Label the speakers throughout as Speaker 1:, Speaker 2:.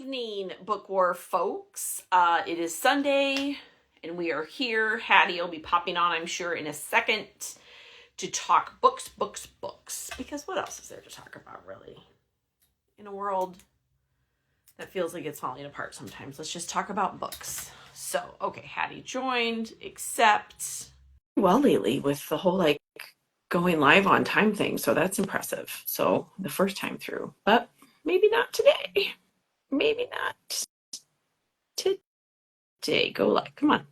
Speaker 1: evening, Book War folks. It is Sunday, and we are here. Hattie will be popping on, I'm sure, in a second to talk books. Because what else is there to talk about, really? In a world that feels like it's falling apart sometimes, let's just talk about books. So, okay, Hattie joined, except well lately with the whole going live on time thing, so that's impressive. So the first time through, but maybe not today. Maybe not today. Go live. Come on.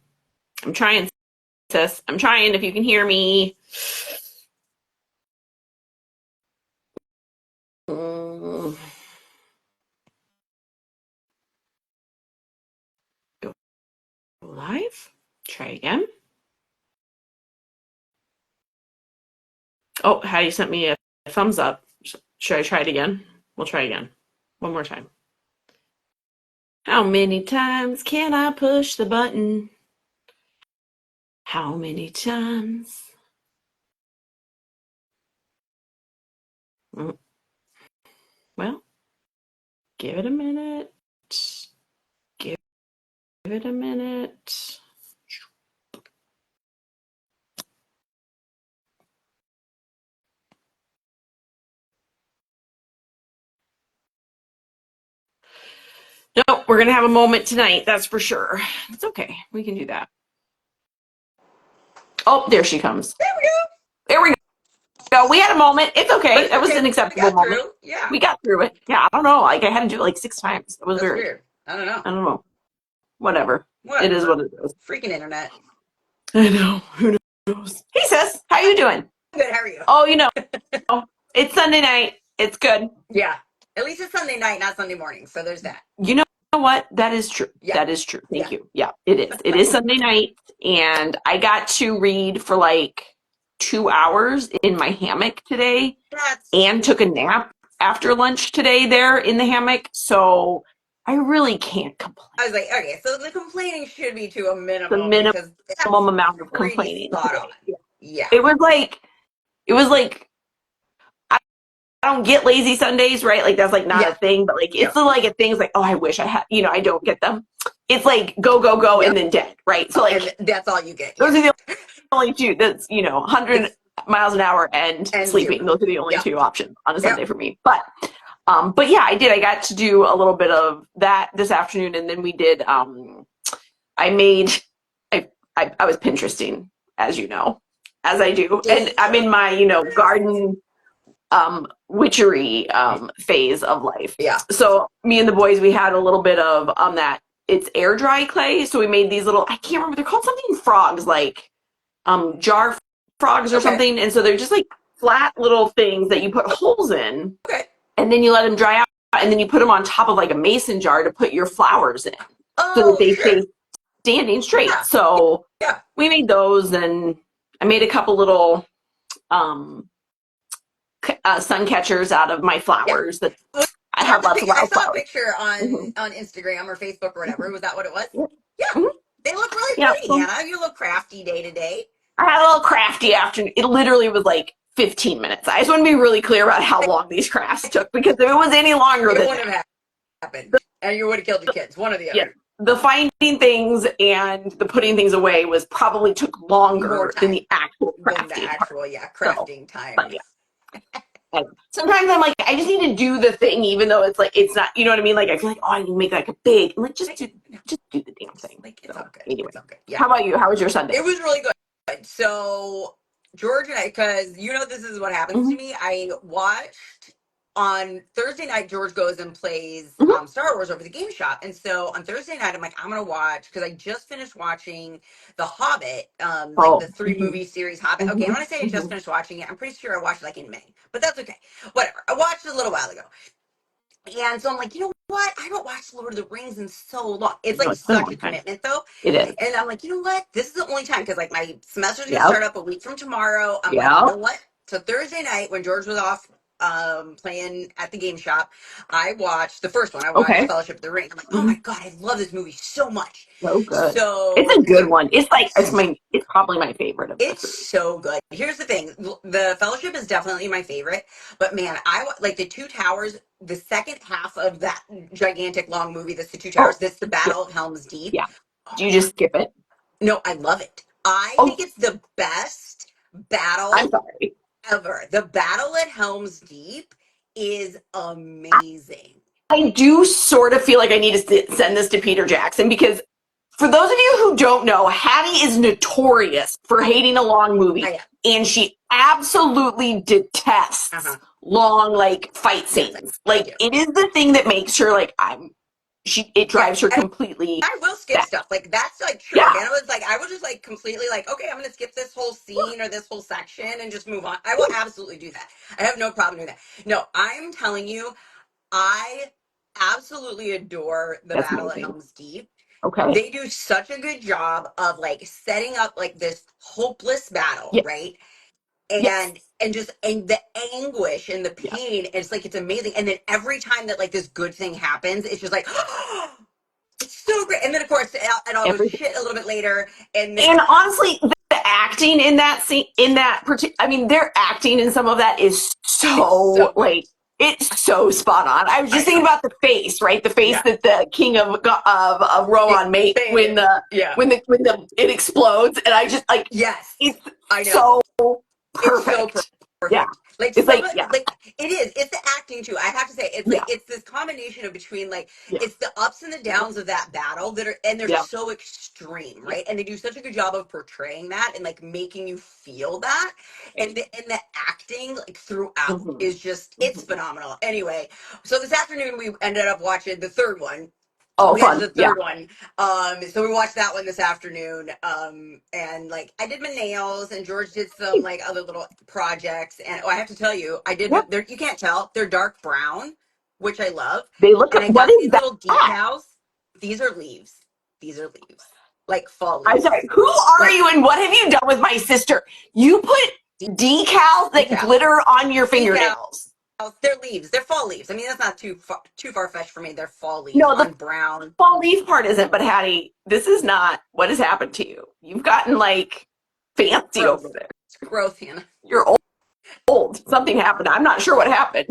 Speaker 1: I'm trying, sis. I'm trying. If you can hear me. Go live. Try again. Oh, Hattie sent me a thumbs up. Should I try it again? We'll try again. One more time. How many times can I push the button? How many times? Well, give it a minute. Give it a minute. No, we're going to have a moment tonight. That's for sure. It's okay. We can do that. Oh, there she comes. There we go. We had a moment. It's okay. That was an acceptable moment.
Speaker 2: Yeah.
Speaker 1: We got through it. Yeah, I don't know. I had to do it 6 times. It was
Speaker 2: weird. I don't know.
Speaker 1: Whatever. It is what it is.
Speaker 2: Freaking internet.
Speaker 1: I know. Who knows? Hey, sis. How you doing?
Speaker 2: Good. How are you?
Speaker 1: Oh, it's Sunday night. It's good.
Speaker 2: Yeah. At least it's Sunday night, not Sunday morning. So there's that.
Speaker 1: You know what? That is true. Yeah. That is true. Thank you. Yeah, it is. It is Sunday night, and I got to read for 2 hours in my hammock today and took a nap after lunch today there in the hammock. So I really can't complain.
Speaker 2: I was like, okay, so the complaining should be to a minimum.
Speaker 1: The minimum amount of complaining.
Speaker 2: Yeah.
Speaker 1: It was like I don't get lazy Sundays, right? That's not a thing, but it's a thing. It's like, oh, I wish I had, I don't get them. It's like go, and then dead, right? So
Speaker 2: and that's all you get.
Speaker 1: Those are the only two. That's 100 miles an hour and sleeping. Zero. Those are the only two options on a Sunday for me. But yeah, I did. I got to do a little bit of that this afternoon, and then we did. I was Pinteresting, as you know, as I do, and I'm in my garden witchery phase of life.
Speaker 2: Yeah.
Speaker 1: So me and the boys, we had a little bit of that. It's air dry clay. So we made these little, I can't remember, they're called something frogs, jar frogs or something. And so they're just flat little things that you put holes in.
Speaker 2: Okay.
Speaker 1: And then you let them dry out, and then you put them on top of a mason jar to put your flowers in. So that they stay standing straight. Yeah. So we made those, and I made a couple little sun catchers out of my flowers that I have lots of wildflowers.
Speaker 2: I saw a picture on Instagram or Facebook or whatever. Was that what it was? Yeah. They look really pretty, Hannah. You look crafty day to day.
Speaker 1: I had a little crafty afternoon. It literally was 15 minutes. I just want to be really clear about how long these crafts took, because if it was any longer,
Speaker 2: it wouldn't have happened. And you would have killed your kids. One or the other.
Speaker 1: Yeah. The finding things and the putting things away probably took longer than the actual crafting.
Speaker 2: Crafting time.
Speaker 1: But sometimes I'm I just need to do the thing, even though it's it's not, you know what I mean? I feel oh, I need to make a big, just do the damn thing.
Speaker 2: It's all good.
Speaker 1: Anyway,
Speaker 2: it's all good. Yeah.
Speaker 1: How about you? How was your Sunday?
Speaker 2: It was really good. So George and I, because this is what happens to me. I watched on Thursday night. George goes and plays Star Wars over the game shop, and so on Thursday night, I'm I'm gonna watch, because I just finished watching The Hobbit, the 3-movie series Hobbit. Okay, when I say I just finished watching it, I'm pretty sure I watched it in May, but that's okay. Whatever. I watched it a little while ago. And so I'm you know what? I don't watch Lord of the Rings in so long. It's such a commitment, though.
Speaker 1: It is.
Speaker 2: And I'm you know what? This is the only time, because my semester's going to start up a week from tomorrow. I'm you know what? So Thursday night, when George was off playing at the game shop, I watched the first one. I watched
Speaker 1: Okay.
Speaker 2: Fellowship of the Ring. I'm like, oh
Speaker 1: Mm-hmm.
Speaker 2: my god, I love this movie so much.
Speaker 1: So good. It's
Speaker 2: So
Speaker 1: a
Speaker 2: so
Speaker 1: good one. It's like it's probably my favorite of the
Speaker 2: it's
Speaker 1: three.
Speaker 2: so good. Here's the thing: the Fellowship is definitely my favorite, but man, I like the Two Towers. The second half of that gigantic long movie, that's the Two Towers.
Speaker 1: Oh,
Speaker 2: That's the
Speaker 1: yeah,
Speaker 2: Battle of Helm's Deep.
Speaker 1: yeah.
Speaker 2: Oh
Speaker 1: Do
Speaker 2: my
Speaker 1: you
Speaker 2: god!
Speaker 1: just skip it?
Speaker 2: No, I love it. I
Speaker 1: Oh,
Speaker 2: think it's the best
Speaker 1: I'm
Speaker 2: battle
Speaker 1: sorry.
Speaker 2: ever. The battle at Helm's Deep is amazing.
Speaker 1: I do sort of feel like I need to send this to Peter Jackson because for those of you who don't know, Hattie is notorious for hating a long movie,
Speaker 2: I
Speaker 1: and she absolutely detests
Speaker 2: uh-huh.
Speaker 1: long like fight
Speaker 2: Yes,
Speaker 1: scenes.
Speaker 2: I
Speaker 1: Like
Speaker 2: do.
Speaker 1: it is the thing that makes her like it
Speaker 2: Yeah,
Speaker 1: drives her
Speaker 2: and
Speaker 1: completely
Speaker 2: I will skip
Speaker 1: that.
Speaker 2: stuff. Like that's like true.
Speaker 1: Yeah.
Speaker 2: Hannah was like, I will just like completely like, okay, I'm gonna skip this whole scene or this whole section and just move on. I will absolutely do that. I have no problem doing that. No, I'm telling you, I absolutely adore the
Speaker 1: That's
Speaker 2: battle at
Speaker 1: amazing.
Speaker 2: Helm's Deep.
Speaker 1: Okay.
Speaker 2: They do such a good job of like setting up like this hopeless battle,
Speaker 1: Yeah.
Speaker 2: right?
Speaker 1: Yes.
Speaker 2: And just and the anguish and the
Speaker 1: Yeah.
Speaker 2: pain, it's like it's amazing. And then every time that like this good thing happens, it's just like it's so great. And then of course it all goes to
Speaker 1: Everything.
Speaker 2: shit a little bit later. And
Speaker 1: And honestly, the acting in that scene, in that particular, I mean, their acting in some of that is
Speaker 2: it's
Speaker 1: so
Speaker 2: so good.
Speaker 1: like it's so spot on. I was
Speaker 2: I
Speaker 1: just thinking
Speaker 2: know.
Speaker 1: about the face, right? The face
Speaker 2: Yeah.
Speaker 1: that the king of Rohan makes
Speaker 2: They, yeah.
Speaker 1: when the it explodes, and I just like
Speaker 2: Yes.
Speaker 1: it's
Speaker 2: I
Speaker 1: so
Speaker 2: know. It's so
Speaker 1: perfect. Yeah,
Speaker 2: perfect. Like
Speaker 1: it's
Speaker 2: some
Speaker 1: like
Speaker 2: of
Speaker 1: yeah,
Speaker 2: like it is. It's the acting too. I have to say, it's like
Speaker 1: yeah,
Speaker 2: it's this combination of between like
Speaker 1: yeah,
Speaker 2: it's the ups and the
Speaker 1: yeah,
Speaker 2: downs of that battle that are and they're
Speaker 1: yeah,
Speaker 2: so extreme,
Speaker 1: yeah.
Speaker 2: right? And they do such a good job of portraying that and like making you feel that.
Speaker 1: Right.
Speaker 2: And the acting like throughout
Speaker 1: Mm-hmm.
Speaker 2: is just it's
Speaker 1: Mm-hmm.
Speaker 2: phenomenal. Anyway, so this afternoon we ended up watching the third one.
Speaker 1: Oh,
Speaker 2: We got to
Speaker 1: fun.
Speaker 2: the
Speaker 1: Yeah.
Speaker 2: third one. So we watched that one this afternoon. And like I did my nails, and George did some like other little projects. And oh, I have to tell you, I did.
Speaker 1: Yep.
Speaker 2: You can't tell they're dark brown, which I love.
Speaker 1: They look.
Speaker 2: And I
Speaker 1: What
Speaker 2: got
Speaker 1: is
Speaker 2: these little
Speaker 1: that?
Speaker 2: decals. These are leaves. These are leaves, like fall
Speaker 1: I'm
Speaker 2: leaves.
Speaker 1: sorry. Who are
Speaker 2: Like
Speaker 1: you and what have you done with my sister? You put decals that
Speaker 2: decals,
Speaker 1: glitter on your
Speaker 2: decals.
Speaker 1: fingernails.
Speaker 2: They're leaves. They're fall leaves. I mean, that's not too far fetched for me. They're fall leaves
Speaker 1: No, the
Speaker 2: on brown.
Speaker 1: fall leaf part isn't, but Hattie, this is not what has happened to you. You've gotten like fancy over
Speaker 2: Growth.
Speaker 1: there.
Speaker 2: It's growth, Hannah.
Speaker 1: You're old. Something happened. I'm not sure what happened.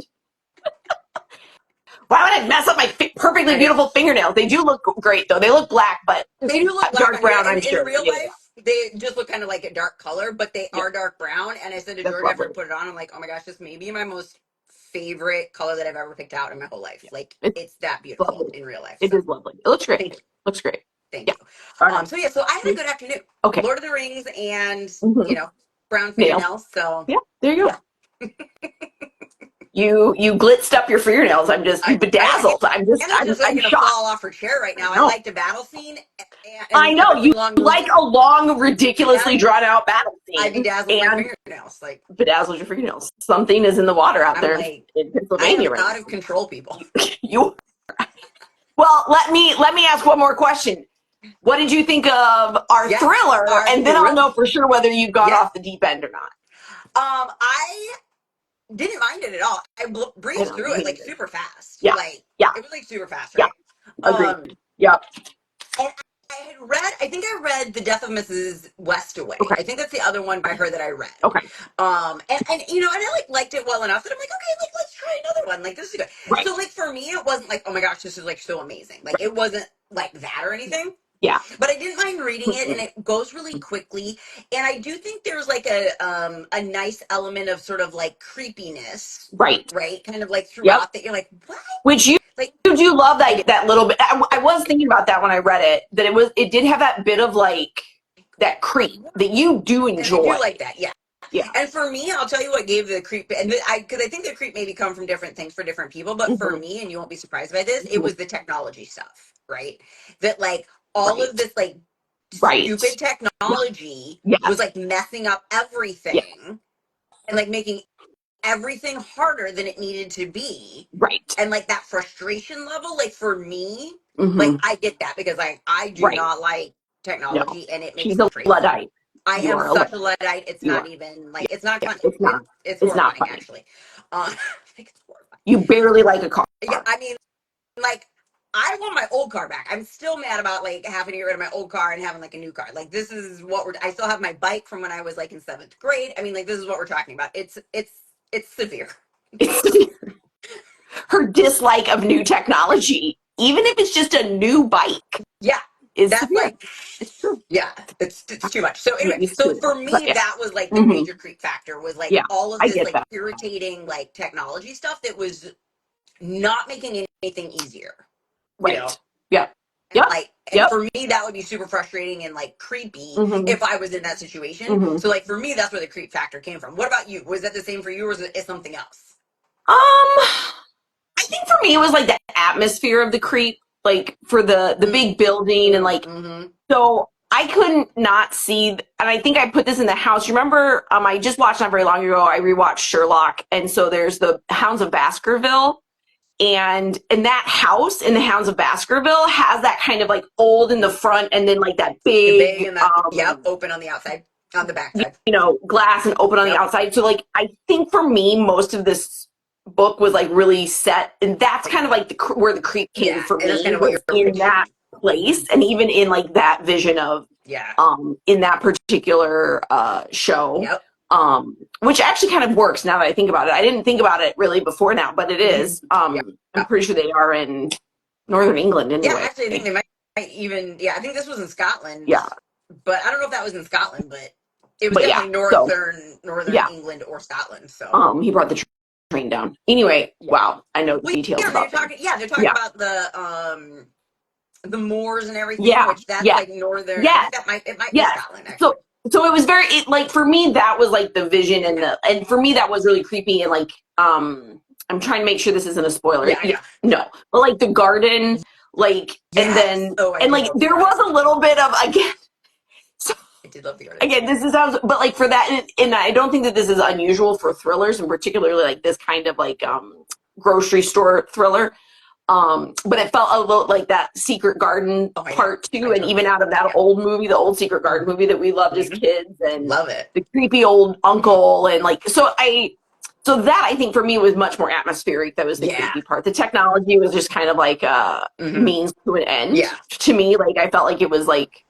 Speaker 1: Why would I mess up my perfectly
Speaker 2: I know.
Speaker 1: beautiful fingernails? They do look great though. They look black, but
Speaker 2: They do look black
Speaker 1: dark
Speaker 2: on here,
Speaker 1: brown,
Speaker 2: and
Speaker 1: I'm
Speaker 2: in
Speaker 1: sure.
Speaker 2: real
Speaker 1: Yeah, yeah,
Speaker 2: life, they just look kind of like a dark color, but they
Speaker 1: yeah.
Speaker 2: are dark brown. And I said to
Speaker 1: That's
Speaker 2: George after
Speaker 1: lovely.
Speaker 2: I put it on, I'm like, oh my gosh, this may be my most favorite color that I've ever picked out in my whole life.
Speaker 1: Yeah.
Speaker 2: Like,
Speaker 1: It's
Speaker 2: it's that beautiful
Speaker 1: lovely.
Speaker 2: in real life.
Speaker 1: It
Speaker 2: So
Speaker 1: is lovely. It looks great.
Speaker 2: thank you,
Speaker 1: Looks great.
Speaker 2: thank
Speaker 1: Yeah.
Speaker 2: you.
Speaker 1: All right.
Speaker 2: So yeah, so I had a good afternoon.
Speaker 1: Okay.
Speaker 2: Lord of the Rings and
Speaker 1: Mm-hmm.
Speaker 2: brown
Speaker 1: Nails.
Speaker 2: fingernails. So
Speaker 1: Yeah. There you go.
Speaker 2: yeah,
Speaker 1: You glitzed up your fingernails. I'm just you
Speaker 2: I know.
Speaker 1: bedazzled.
Speaker 2: Anna's just like
Speaker 1: I'm
Speaker 2: gonna
Speaker 1: shocked.
Speaker 2: fall off her chair right
Speaker 1: I
Speaker 2: now. I
Speaker 1: know.
Speaker 2: liked a battle scene
Speaker 1: I
Speaker 2: and
Speaker 1: know.
Speaker 2: typically
Speaker 1: You
Speaker 2: long
Speaker 1: like
Speaker 2: movie.
Speaker 1: a long, ridiculously
Speaker 2: Yeah,
Speaker 1: drawn out battle
Speaker 2: I
Speaker 1: scene
Speaker 2: bedazzled my
Speaker 1: and
Speaker 2: fingernails. Like
Speaker 1: bedazzled your fingernails. Something is in the water out
Speaker 2: I'm
Speaker 1: there
Speaker 2: like
Speaker 1: in
Speaker 2: I am
Speaker 1: Pennsylvania right
Speaker 2: out of control, people.
Speaker 1: now. You well, let me ask one more question. What did you think of our
Speaker 2: Yes,
Speaker 1: thriller?
Speaker 2: our
Speaker 1: And then I'll
Speaker 2: thrill.
Speaker 1: know for sure whether you got
Speaker 2: Yes.
Speaker 1: off the deep end or not.
Speaker 2: I didn't mind it at all. I
Speaker 1: I
Speaker 2: breezed
Speaker 1: know
Speaker 2: through
Speaker 1: you
Speaker 2: it
Speaker 1: hated
Speaker 2: like
Speaker 1: it.
Speaker 2: super fast.
Speaker 1: Yeah,
Speaker 2: Like
Speaker 1: yeah,
Speaker 2: it was like super fast,
Speaker 1: yeah.
Speaker 2: right?
Speaker 1: Agreed.
Speaker 2: Um,
Speaker 1: Yep.
Speaker 2: and I had read. I think I read The Death of Mrs. Westaway.
Speaker 1: Okay.
Speaker 2: I think that's the other one by her that I read.
Speaker 1: Okay.
Speaker 2: And and I like liked it well enough that I'm like, okay, like let's try another one. Like this is good.
Speaker 1: Right.
Speaker 2: So like for me, it wasn't like, oh my gosh, this is like so amazing. Like
Speaker 1: Right.
Speaker 2: it wasn't like that or anything.
Speaker 1: Yeah.
Speaker 2: But I didn't mind reading it, and
Speaker 1: Mm-mm.
Speaker 2: it goes really quickly. And I do think there's like a nice element of sort of like creepiness,
Speaker 1: Right.
Speaker 2: right? Kind of like
Speaker 1: Yep.
Speaker 2: throughout that you're like, what?
Speaker 1: Which
Speaker 2: Like
Speaker 1: you do love
Speaker 2: I do,
Speaker 1: that little bit. I was thinking about that when I read it. That it did have that bit of like that creep
Speaker 2: what?
Speaker 1: that you do
Speaker 2: And I do
Speaker 1: enjoy.
Speaker 2: like that, yeah.
Speaker 1: Yeah.
Speaker 2: And for me, I'll tell you what gave the creep, and because I think the creep maybe come from different things for different people, but for
Speaker 1: Hmm.
Speaker 2: me, and you won't be surprised by this, it
Speaker 1: Hmm.
Speaker 2: was the technology stuff, right? That like all of
Speaker 1: Right.
Speaker 2: this like
Speaker 1: Right.
Speaker 2: stupid technology was
Speaker 1: Yes.
Speaker 2: like messing up
Speaker 1: Yeah.
Speaker 2: everything and like making everything harder than it needed to be.
Speaker 1: Right.
Speaker 2: And like that frustration level, like for me, like
Speaker 1: Hmm.
Speaker 2: I get that because like I do
Speaker 1: Right.
Speaker 2: not like
Speaker 1: No.
Speaker 2: technology and it
Speaker 1: She's
Speaker 2: makes me
Speaker 1: a
Speaker 2: crazy.
Speaker 1: Luddite.
Speaker 2: I
Speaker 1: You
Speaker 2: am
Speaker 1: are a
Speaker 2: such a
Speaker 1: Luddite.
Speaker 2: Luddite. It's
Speaker 1: You
Speaker 2: not
Speaker 1: are.
Speaker 2: even like it's not
Speaker 1: Yeah.
Speaker 2: funny.
Speaker 1: It's not.
Speaker 2: It's
Speaker 1: It's not
Speaker 2: horrifying
Speaker 1: funny.
Speaker 2: actually. I think it's horrifying.
Speaker 1: You barely like a car.
Speaker 2: Yeah, I mean, like, I want my old car back. I'm still mad about like having to get rid of my old car and having like a new car. Like, this is what I still have my bike from when I was like in 7th grade. I mean, like, this is what we're talking about. It's severe.
Speaker 1: Her dislike of new technology, even if it's just a new bike.
Speaker 2: Yeah.
Speaker 1: Is
Speaker 2: that's
Speaker 1: severe.
Speaker 2: like,
Speaker 1: it's true.
Speaker 2: Yeah, it's too much. So anyway, so for me, that was like the major creep factor, was like all of this like that. Irritating like technology stuff that was not making anything easier.
Speaker 1: Right.
Speaker 2: You know?
Speaker 1: Yeah.
Speaker 2: And like, and for me, that would be super frustrating and like creepy if I was in that situation. So like for me, that's where the creep factor came from. What about you? Was that the same for you, or was it something else?
Speaker 1: I think for me, it was like the atmosphere of the creep, like for the big building and like, so I couldn't not see, and I think I put this in the house. You remember, I just watched not very long ago, I rewatched Sherlock, and so there's the Hounds of Baskerville, and that house in the Hounds of Baskerville has that kind of like old in the front, and then like that big,
Speaker 2: and that, open on the outside, on the backside.
Speaker 1: You know, glass and open on the outside. So like, I think for me, most of this book was like really set, and that's kind of like where the creep came for me, kind of was in that place, and even in like that vision of in that particular show, which actually kind of works now that I think about it. I didn't think about it really before now, but it is. I'm pretty sure they are in Northern England anyway.
Speaker 2: Yeah, actually, I think they might even. Yeah, I think this was in Scotland.
Speaker 1: Yeah,
Speaker 2: but I don't know if that was in Scotland, but it was definitely northern England or Scotland. So
Speaker 1: he brought the train down. Anyway, wow, I know details about
Speaker 2: they're talking about the moors and everything, which that's like northern. I think it might be Scotland, actually.
Speaker 1: So it was very like, for me, that was like the vision, and for me that was really creepy, and like I'm trying to make sure this isn't a spoiler. No, but like the garden, like and then and like there was a little bit of, again. So,
Speaker 2: I did love the garden.
Speaker 1: Again, this is how, but like for that, and I don't think that this is unusual for thrillers, and particularly like this kind of like grocery store thriller. But it felt a little like that Secret Garden part too, and even out of that old movie, the old Secret Garden movie that we loved as kids, and
Speaker 2: love it,
Speaker 1: the creepy old uncle, and like so that I think for me was much more atmospheric. That was the creepy part. The technology was just kind of like means to an end. To me, like I felt like it was like.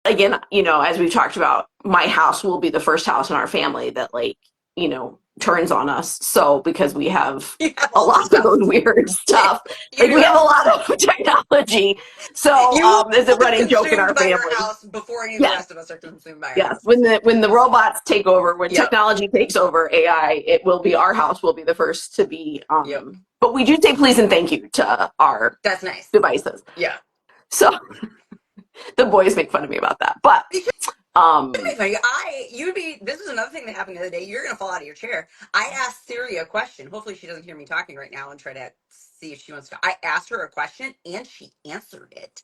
Speaker 1: Again, you know, as we've talked about, my house will be the first house in our family that, like, you know, turns on us. So because we have a lot of those weird stuff, like we have a lot of technology. So there's a running joke in our family.
Speaker 2: Your house before any of the rest of us are consumed by our house.
Speaker 1: When the robots take over, when technology takes over AI, it will be our house will be the first to be. But we do say please and thank you to our devices.
Speaker 2: Yeah.
Speaker 1: So. The boys make fun of me about that, but
Speaker 2: this is another thing that happened the other day. You're gonna fall out of your chair. I asked Siri a question. Hopefully she doesn't hear me talking right now and try to see if she wants to. I asked her a question and she answered it.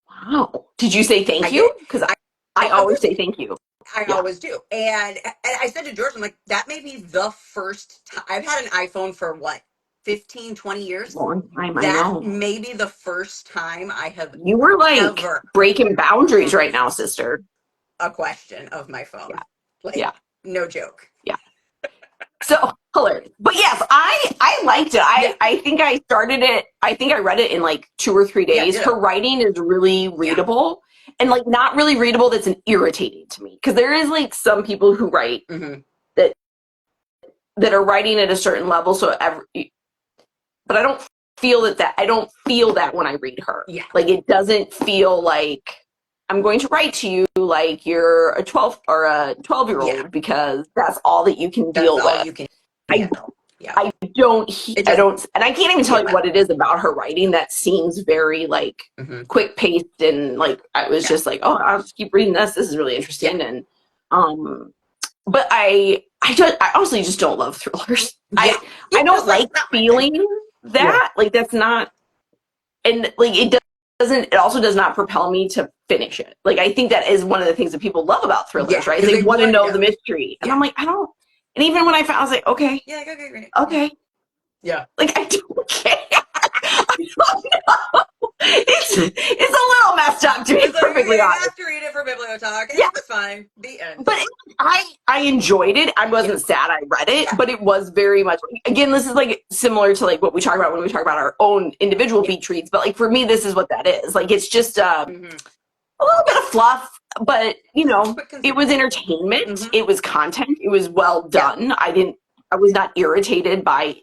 Speaker 1: Wow. Did you say thank you? Because I always say thank you.
Speaker 2: I always do. And I said to George, I'm like, that may be the first time. I've had an iPhone for what? 15, 20 years.
Speaker 1: Long time,
Speaker 2: that
Speaker 1: I know.
Speaker 2: May be the first time I have.
Speaker 1: You were like breaking boundaries right now, sister.
Speaker 2: A question of my phone. No joke.
Speaker 1: Yeah. So hilarious. But yes, I liked it. I think I started it. I think I read it in like 2 or 3 days. Her writing is really readable, and like not really readable. That's irritating to me, because there is like some people who write that are writing at a certain level. So but I don't feel that I don't feel that when I read her. Like it doesn't feel like I'm going to write to you like you're a 12-year-old because that's all that you can deal with. I don't, and I can't even tell you what it is about her writing that seems very like quick paced, and like I was just like, oh, I'll just keep reading this. This is really interesting, and but I honestly just don't love thrillers. I don't like feeling that like that's not, and like it also does not propel me to finish it. Like I think that is one of the things that people love about thrillers, right? They want to know the mystery, and I'm like, I don't. And even when I found, I was like, okay, okay, like I don't care. I don't know. It's a little messed up to be perfectly honest.
Speaker 2: I have to read it for BiblioTalk. It's fine. The end.
Speaker 1: But I enjoyed it. I wasn't sad I read it, but it was very much, again, this is like similar to like what we talk about when we talk about our own individual beach reads, but like for me, this is what that is. Like it's just a little bit of fluff, but you know, it was entertainment, it was content, it was well done. I was not irritated by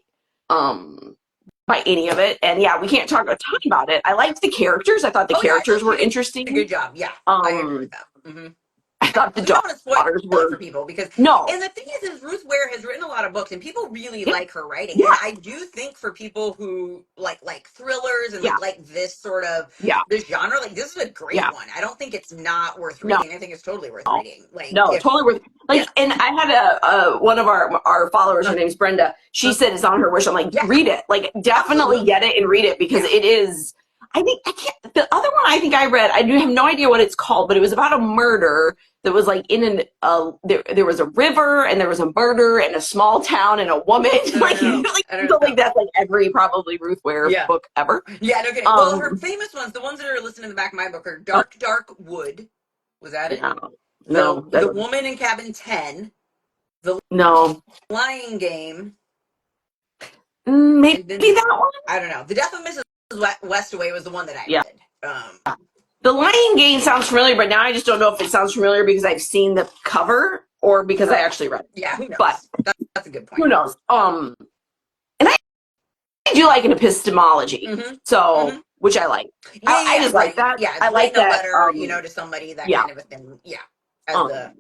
Speaker 1: any of it. And yeah, we can't talk a ton about it. I liked the characters. I thought the characters were interesting.
Speaker 2: Good job. Yeah. I agree with that.
Speaker 1: I thought the
Speaker 2: we don't want to spoil
Speaker 1: daughters were
Speaker 2: for people because
Speaker 1: no.
Speaker 2: And the thing is Ruth Ware has written a lot of books and people really like her writing. And I do think for people who like thrillers and like this sort of this genre, like this is a great one. I don't think it's not worth reading. I think it's totally worth reading. Like
Speaker 1: totally worth. Like, and I had a one of our followers. Her name's Brenda. She said it's on her wish. I'm like, read it. Like, definitely get it and read it because it is. I think I can't. The other one I think I read. I do have no idea what it's called, but it was about a murder that was like in an there was a river and there was a murder in a small town and a woman like that's like every probably Ruth Ware book ever.
Speaker 2: Yeah, no kidding. Well, her famous ones, the ones that are listed in the back of my book, are Dark Wood. Was that it?
Speaker 1: No.
Speaker 2: The Woman in Cabin 10. The Lying Game.
Speaker 1: Maybe that one.
Speaker 2: I don't know. The Death of Mrs. Westaway was the one that I read.
Speaker 1: The Lying Game sounds familiar, but now I just don't know if it sounds familiar because I've seen the cover or because I actually read it.
Speaker 2: Yeah, who knows?
Speaker 1: But
Speaker 2: that's a good point.
Speaker 1: Who knows? And I do like an epistemology, which I like. I just like that.
Speaker 2: Yeah,
Speaker 1: I like that.
Speaker 2: Letter, to somebody, that kind of a thing. Yeah.
Speaker 1: And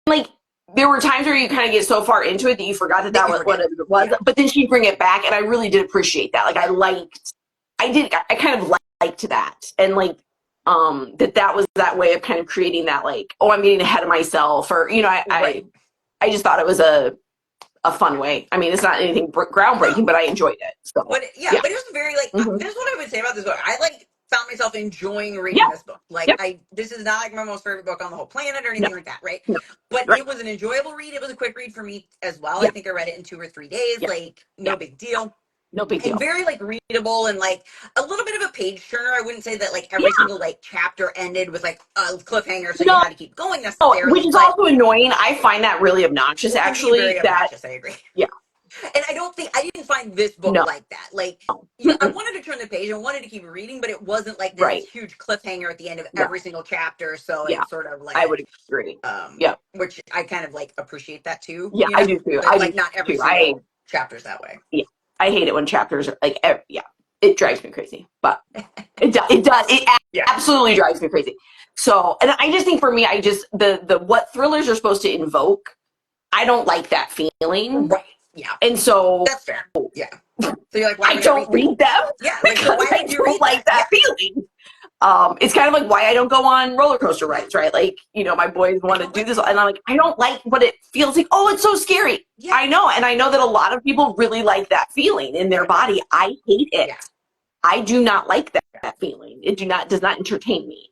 Speaker 1: like there were times where you kind of get so far into it that you forgot that was what it was, but then she'd bring it back, and I really did appreciate that. Like I kind of liked that, and like that was that way of kind of creating that like, oh, I'm getting ahead of myself, or I just thought it was a fun way. I mean, it's not anything groundbreaking, but I enjoyed it. So,
Speaker 2: but it was very like this is what I would say about this book. I found myself enjoying reading this book. Like this is not like my most favorite book on the whole planet or anything like that, right? But it was an enjoyable read. It was a quick read for me as well. I think I read it in 2 or 3 days. Like no big deal.
Speaker 1: No big deal.
Speaker 2: And very like readable and like a little bit of a page turner. I wouldn't say that like every single like chapter ended with like a cliffhanger, so you had to keep going necessarily.
Speaker 1: Which is also annoying. I find that really obnoxious. Actually,
Speaker 2: obnoxious. I agree.
Speaker 1: Yeah.
Speaker 2: And I didn't find this book like that. Like, I wanted to turn the page and wanted to keep reading, but it wasn't like this huge cliffhanger at the end of every single chapter. So it's sort of like
Speaker 1: I would agree.
Speaker 2: Which I kind of like appreciate that too.
Speaker 1: Yeah, I do too.
Speaker 2: Like not every single chapter's that way.
Speaker 1: Yeah, I hate it when chapters are like it drives me crazy. But it absolutely drives me crazy. So, and I just think for me, the what thrillers are supposed to invoke, I don't like that feeling.
Speaker 2: Right. Yeah.
Speaker 1: And so
Speaker 2: that's fair. Yeah. So you're like,
Speaker 1: I don't read them.
Speaker 2: Yeah. Like, why
Speaker 1: I don't like that feeling. It's kind of like why I don't go on roller coaster rides, right? Like, my boys want to do this, and I'm like, I don't like what it feels like. Oh, it's so scary. Yeah. I know, and I know that a lot of people really like that feeling in their body. I hate it. Yeah. I do not like that feeling. It does not entertain me.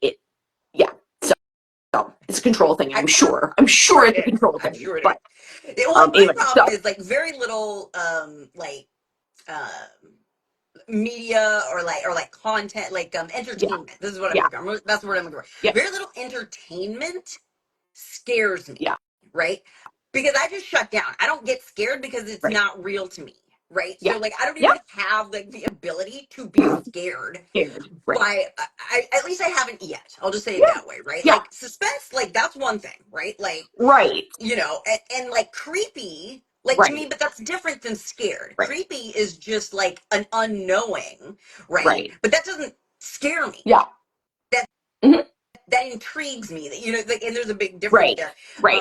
Speaker 1: So it's a control thing. I'm sure it's a control thing.
Speaker 2: Sure but my problem is like very little media or content, like entertainment. This is what I'm looking for. That's the word I'm looking for. Very little entertainment scares me. Yeah. Right? Because I just shut down. I don't get scared because it's not real to me. Right? So like I don't even have like the ability to be scared. Right. At least I haven't yet. I'll just say it that way, right? Like suspense, like that's one thing, right? Like and like creepy, like to me, but that's different than scared. Creepy is just like an unknowing, right? But that doesn't scare me. Yeah. That intrigues me. That like, and there's a big difference there. Right.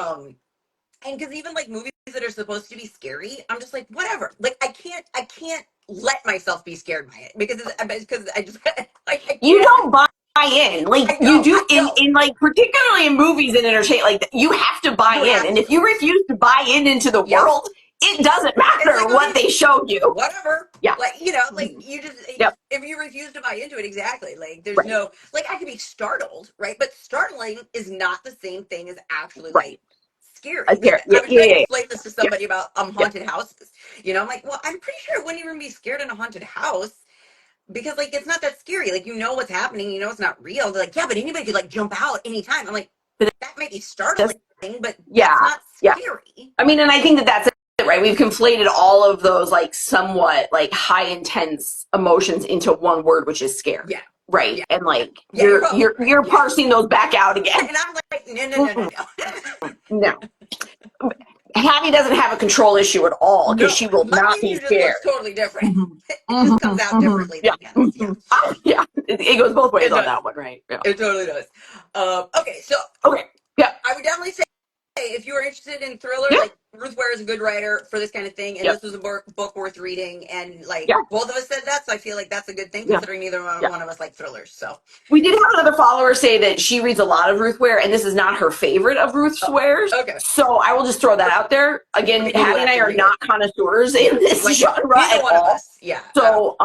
Speaker 2: And because even like movies that are supposed to be scary, I'm just like, whatever. Like I can't let myself be scared by it because I just like
Speaker 1: you don't buy in like you do in like particularly in movies and entertainment, like you have to buy in, and if you refuse to buy into the world, it doesn't matter like, what they show you.
Speaker 2: Whatever. Yeah. Like like you just if you refuse to buy into it, exactly. Like there's no like I could be startled, right? But startling is not the same thing as actually like scary. I was trying to explain this to somebody about haunted houses. I'm like, well, I'm pretty sure I wouldn't even be scared in a haunted house because like it's not that scary. Like what's happening, it's not real. They're like, yeah, but anybody could like jump out anytime. I'm like, but that's that might be startling, but
Speaker 1: Yeah,
Speaker 2: that's not
Speaker 1: yeah.
Speaker 2: scary.
Speaker 1: I mean, and I think that that's it, right? We've conflated all of those like somewhat like high intense emotions into one word, which is scare.
Speaker 2: Yeah.
Speaker 1: Right.
Speaker 2: Yeah.
Speaker 1: And like
Speaker 2: Yeah,
Speaker 1: you're
Speaker 2: right.
Speaker 1: you're
Speaker 2: Yeah.
Speaker 1: parsing those back out again.
Speaker 2: And I'm like, no.
Speaker 1: No. Hattie doesn't have a control issue at all because
Speaker 2: No,
Speaker 1: she will
Speaker 2: my
Speaker 1: not be
Speaker 2: preview just
Speaker 1: scared.
Speaker 2: looks totally different.
Speaker 1: Mhm.
Speaker 2: It just comes out differently
Speaker 1: Yeah.
Speaker 2: than Hannah's. Yeah.
Speaker 1: Oh, yeah. It goes both ways
Speaker 2: It
Speaker 1: on
Speaker 2: does.
Speaker 1: that one, right? Yeah.
Speaker 2: It totally does. Okay, so
Speaker 1: Okay. Yeah.
Speaker 2: I would definitely say if you are interested in thriller,
Speaker 1: Yeah.
Speaker 2: like Ruth Ware is a good writer for this kind of thing, and
Speaker 1: Yep.
Speaker 2: this was a book worth reading, and like
Speaker 1: Yeah.
Speaker 2: both of us said that, so I feel like that's a good thing
Speaker 1: Yeah.
Speaker 2: considering neither
Speaker 1: Yeah.
Speaker 2: one of us like thrillers. So
Speaker 1: We did have another follower say that she reads a lot of Ruth Ware, and this is not her favorite of Ruth Ware's.
Speaker 2: okay,
Speaker 1: So I will just throw that out there. Again,
Speaker 2: maybe
Speaker 1: Hattie
Speaker 2: we'll
Speaker 1: and
Speaker 2: have
Speaker 1: I
Speaker 2: to
Speaker 1: are
Speaker 2: read
Speaker 1: not
Speaker 2: it.
Speaker 1: connoisseurs in this
Speaker 2: Like
Speaker 1: genre
Speaker 2: neither
Speaker 1: at
Speaker 2: one of
Speaker 1: all.
Speaker 2: us. Yeah.
Speaker 1: So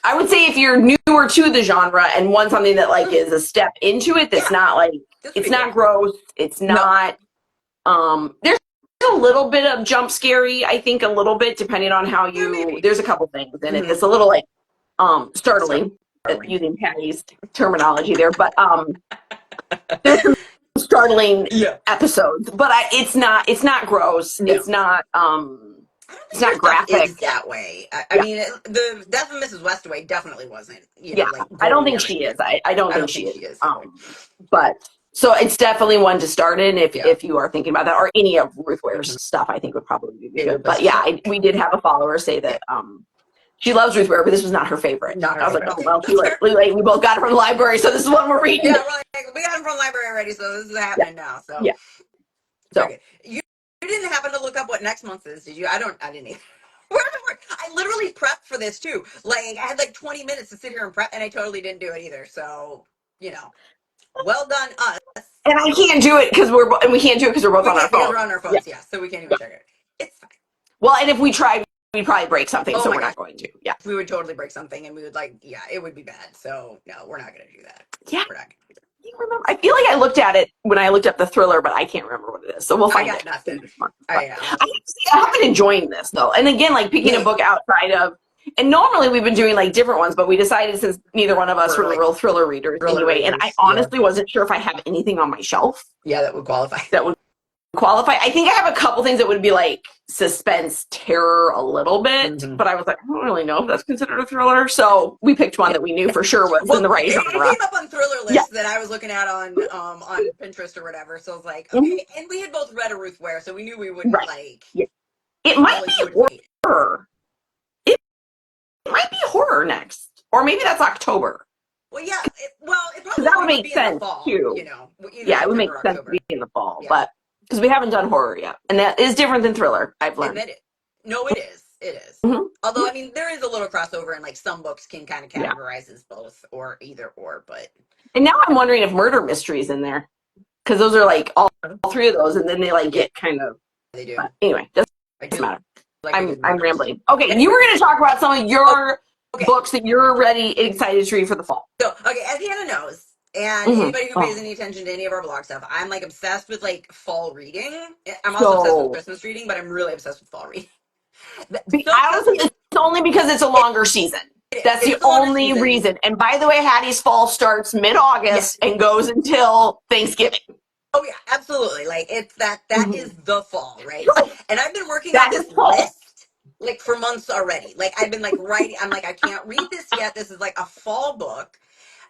Speaker 1: I would say if you're newer to the genre and want something that like is a step into it, that's not like it's not
Speaker 2: good.
Speaker 1: gross, it's not there's a little bit of jump scary, I think a little bit depending on how you there's a couple things in it. It's a little like startling. Using Patty's terminology there, but there's some startling episodes, but it's not gross. No. It's not it's not graphic.
Speaker 2: Is that way? I mean, the Death of Mrs. Westaway definitely wasn't. You know, like
Speaker 1: I don't think she is. I don't think she is.
Speaker 2: Either.
Speaker 1: But so it's definitely one to start in if you are thinking about that, or any of Ruth Ware's stuff. I think would probably be good. But yeah, we did have a follower say that she loves Ruth Ware, but this was not her favorite. I was like, oh well, we both got it from the library, so this is one we're reading.
Speaker 2: Yeah, we're like, we got it from the library already, so this is happening now. So
Speaker 1: yeah. So
Speaker 2: you didn't happen to look up what next month is, did you? I didn't either. I literally prepped for this too. Like I had like 20 minutes to sit here and prep, and I totally didn't do it either. So well done us.
Speaker 1: And I can't do it because we can't do it because we're both on our phones.
Speaker 2: We're on our phones, so we can't even check it. It's fine.
Speaker 1: Well, and if we tried, we'd probably break something, so we're not going to. Yeah,
Speaker 2: we would totally break something, and we would it would be bad. So no, we're not going to do that.
Speaker 1: Yeah,
Speaker 2: we're not going to do that.
Speaker 1: Remember? I feel like I looked at it when I looked up the thriller, but I can't remember what it is. So we'll find it.
Speaker 2: Nothing.
Speaker 1: I have been enjoying this though, and again, like picking a book outside of. And normally we've been doing like different ones, but we decided since neither one of us were real thriller readers anyway, and I honestly wasn't sure if I have anything on my shelf.
Speaker 2: Yeah, that would qualify.
Speaker 1: I think I have a couple things that would be like suspense, terror a little bit, but I was like, I don't really know if that's considered a thriller. So we picked one that we knew for sure was in the right genre.
Speaker 2: It came up on thriller lists that I was looking at on Pinterest or whatever. So I was like, okay, and we had both read a Ruth Ware, so we knew we wouldn't like. Yeah.
Speaker 1: It might be horror. It might be horror next, or maybe that's October.
Speaker 2: Well, yeah. It probably
Speaker 1: that would make sense
Speaker 2: in the fall,
Speaker 1: too.
Speaker 2: It
Speaker 1: would make sense to be in the fall, but because we haven't done horror yet, and that is different than thriller. I've learned.
Speaker 2: Admit it. No, it is. It is. Although I mean, there is a little crossover, and like some books can kind of categorize as both or either or. But
Speaker 1: and now I'm wondering if murder mysteries in there, because those are like all three of those, and then they like get kind of.
Speaker 2: They do.
Speaker 1: But anyway, doesn't matter.
Speaker 2: Like
Speaker 1: I'm rambling. Okay, you were going to talk about some of your books that you're excited to read for the fall.
Speaker 2: So, as Hannah knows, and anybody who pays any attention to any of our blog stuff, I'm like obsessed with like fall reading. I'm also obsessed with Christmas reading, but I'm really obsessed with fall reading.
Speaker 1: It's only because it's a longer season. That's the only reason. And by the way, Hattie's fall starts mid-August and goes until Thanksgiving.
Speaker 2: Oh yeah, absolutely. Like it's that is the fall, right? And I've been working on this list like for months already. Like I've been like writing. I'm like, I can't read this yet. This is like a fall book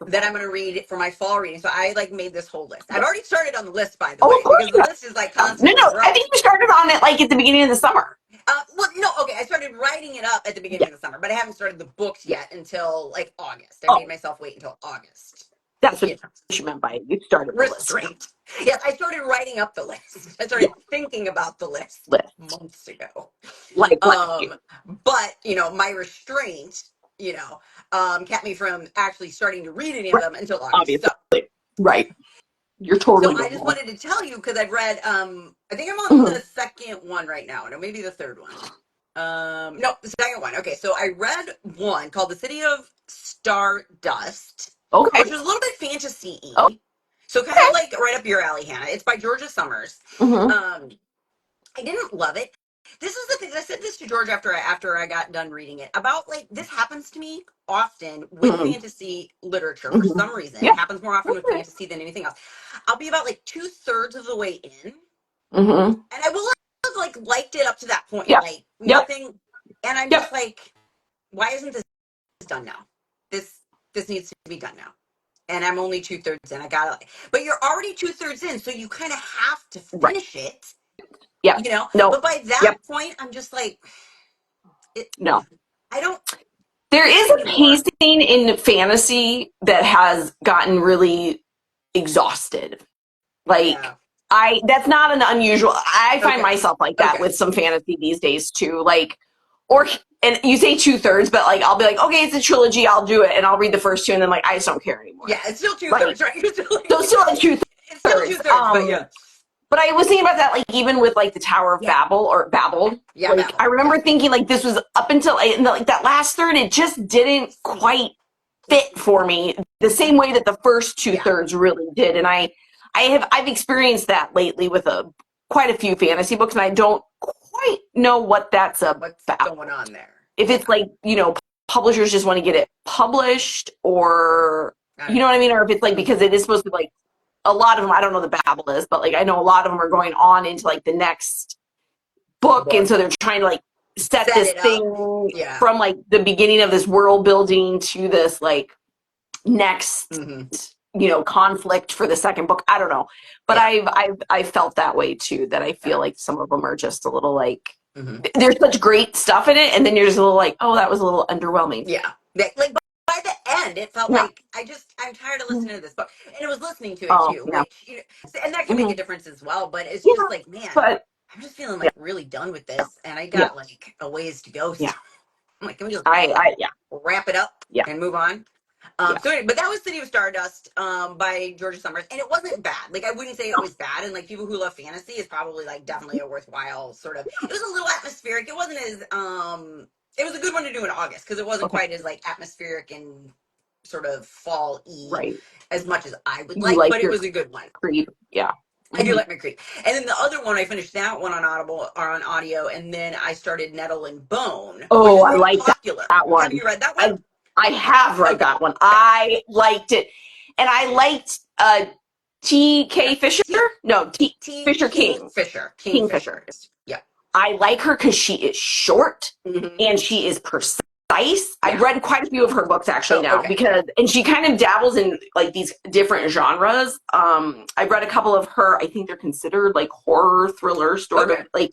Speaker 2: that I'm going to read for my fall reading. So I like made this whole list. I've already started on the list, by the way, because the list is like constantly growing.
Speaker 1: I think you started on it like at the beginning of the summer.
Speaker 2: I started writing it up at the beginning of the summer, but I haven't started the books yet until like August. I made myself wait until August.
Speaker 1: That's what you meant by it. You started the
Speaker 2: restraint. Yes, I started writing up the list. I started thinking about the list months ago.
Speaker 1: But
Speaker 2: my restraint, kept me from actually starting to read any of them until August.
Speaker 1: Obviously. Right. You're totally.
Speaker 2: So I just wanted to tell you because I've read. I think I'm on the second one right now, or maybe the third one. No, the second one. Okay, so I read one called "The City of Stardust."
Speaker 1: Okay.
Speaker 2: Which is a little bit fantasy-y. So kind of like right up your alley, Hannah. It's by Georgia Summers. I didn't love it. This is the thing. I said this to George after I got done reading it. About like this happens to me often with
Speaker 1: Mm-hmm.
Speaker 2: fantasy literature for
Speaker 1: Mm-hmm.
Speaker 2: some reason.
Speaker 1: Yeah.
Speaker 2: It happens more often with
Speaker 1: Okay.
Speaker 2: fantasy than anything else. I'll be about like 2/3 of the way in,
Speaker 1: Mm-hmm.
Speaker 2: and I will have like liked it up to that point,
Speaker 1: Yep.
Speaker 2: like
Speaker 1: Yep.
Speaker 2: nothing. And I'm just
Speaker 1: Yep.
Speaker 2: like, why isn't this done now? This needs to be done now. And I'm only 2/3 in. I gotta, but you're already 2/3 in, so you kind of have to
Speaker 1: Right.
Speaker 2: finish it,
Speaker 1: Yep.
Speaker 2: you know.
Speaker 1: No.
Speaker 2: But by that
Speaker 1: Yep.
Speaker 2: point, I'm just like, it.
Speaker 1: No.
Speaker 2: I don't
Speaker 1: There
Speaker 2: need
Speaker 1: is
Speaker 2: any
Speaker 1: a
Speaker 2: more.
Speaker 1: pacing in fantasy that has gotten really exhausted. Like
Speaker 2: Yeah.
Speaker 1: that's not an unusual. I find
Speaker 2: Okay.
Speaker 1: myself like that
Speaker 2: Okay.
Speaker 1: with some fantasy these days too. Like, or and you say 2/3, but like I'll be like, okay, it's a trilogy, I'll do it, and I'll read the first two, and then like I just don't care anymore.
Speaker 2: Yeah, it's still two
Speaker 1: Like,
Speaker 2: thirds, right? You're still like,
Speaker 1: so still like two
Speaker 2: it's still two
Speaker 1: thirds.
Speaker 2: thirds, but yeah.
Speaker 1: But I was thinking about that, like even with like the Tower of
Speaker 2: Yeah.
Speaker 1: Babel or Babel.
Speaker 2: Yeah,
Speaker 1: Like
Speaker 2: Babel.
Speaker 1: I
Speaker 2: Yeah.
Speaker 1: remember thinking like this was up until like that last third, it just didn't quite fit for me the same way that the first
Speaker 2: Yeah.
Speaker 1: 2/3 really did. And I've experienced that lately with quite a few fantasy books, and I don't quite know what that's
Speaker 2: What's
Speaker 1: about.
Speaker 2: going on there?
Speaker 1: If
Speaker 2: Yeah.
Speaker 1: it's like, publishers just want to get it published, or
Speaker 2: I
Speaker 1: you
Speaker 2: don't
Speaker 1: know
Speaker 2: know.
Speaker 1: what I mean? Or if it's like because it is supposed to be like a lot of them, I don't know the Babel is, but like I know a lot of them are going on into like the next book, and
Speaker 2: Book.
Speaker 1: so they're trying to like set
Speaker 2: Set
Speaker 1: this
Speaker 2: it up.
Speaker 1: thing
Speaker 2: Yeah.
Speaker 1: from like the beginning of this world building to this like next
Speaker 2: Mm-hmm.
Speaker 1: conflict for the second book. I don't know, but
Speaker 2: Yeah.
Speaker 1: I've felt that way too, that I feel
Speaker 2: Yeah.
Speaker 1: like some of them are just a little like
Speaker 2: Mm-hmm.
Speaker 1: there's such great stuff in it, and then you're just a little like, oh, that was a little underwhelming.
Speaker 2: Yeah. Like by the end, it felt
Speaker 1: Yeah.
Speaker 2: like I'm tired of listening to this book, and it was listening to it
Speaker 1: Oh
Speaker 2: too,
Speaker 1: yeah.
Speaker 2: which and that can make
Speaker 1: Hmm.
Speaker 2: a difference as well. But it's
Speaker 1: Yeah,
Speaker 2: just like, man,
Speaker 1: but
Speaker 2: I'm just feeling
Speaker 1: yeah,
Speaker 2: like really done with
Speaker 1: yeah,
Speaker 2: this, and I
Speaker 1: yeah,
Speaker 2: got like a ways to go.
Speaker 1: yeah.
Speaker 2: Still. I'm like, can we just
Speaker 1: I yeah,
Speaker 2: wrap it up
Speaker 1: yeah,
Speaker 2: and move on?
Speaker 1: yeah.
Speaker 2: So anyway, but that was City of Stardust by Georgia Summers, and it wasn't bad. Like I wouldn't say it was bad, and like people who love fantasy is probably like definitely a worthwhile sort of. It was a little atmospheric. It wasn't as It was a good one to do in August because it wasn't
Speaker 1: Okay,
Speaker 2: quite as like atmospheric and sort of fall-y
Speaker 1: right.
Speaker 2: as much as I would
Speaker 1: You
Speaker 2: like,
Speaker 1: like
Speaker 2: but it
Speaker 1: your
Speaker 2: was a good one.
Speaker 1: creep, yeah.
Speaker 2: I do
Speaker 1: Hmm.
Speaker 2: like my creep. And then the other one, I finished that one on Audible or on audio, and then I started Nettle and Bone, which
Speaker 1: Oh,
Speaker 2: is
Speaker 1: I
Speaker 2: more
Speaker 1: like
Speaker 2: popular.
Speaker 1: that
Speaker 2: Have
Speaker 1: one.
Speaker 2: you read that one?
Speaker 1: I have read
Speaker 2: Okay.
Speaker 1: that one. I liked it, and I liked T.K. Fisher.
Speaker 2: T
Speaker 1: No, T.
Speaker 2: T
Speaker 1: Fisher King.
Speaker 2: Kingfisher.
Speaker 1: Kingfisher.
Speaker 2: Kingfisher. Yeah.
Speaker 1: I like her because she is short
Speaker 2: Hmm.
Speaker 1: and she is precise. I've
Speaker 2: Yeah.
Speaker 1: read quite a few of her books actually
Speaker 2: Oh,
Speaker 1: now,
Speaker 2: okay.
Speaker 1: and she kind of dabbles in like these different genres. I've read a couple of her. I think they're considered like horror thriller sort
Speaker 2: Okay.
Speaker 1: of like.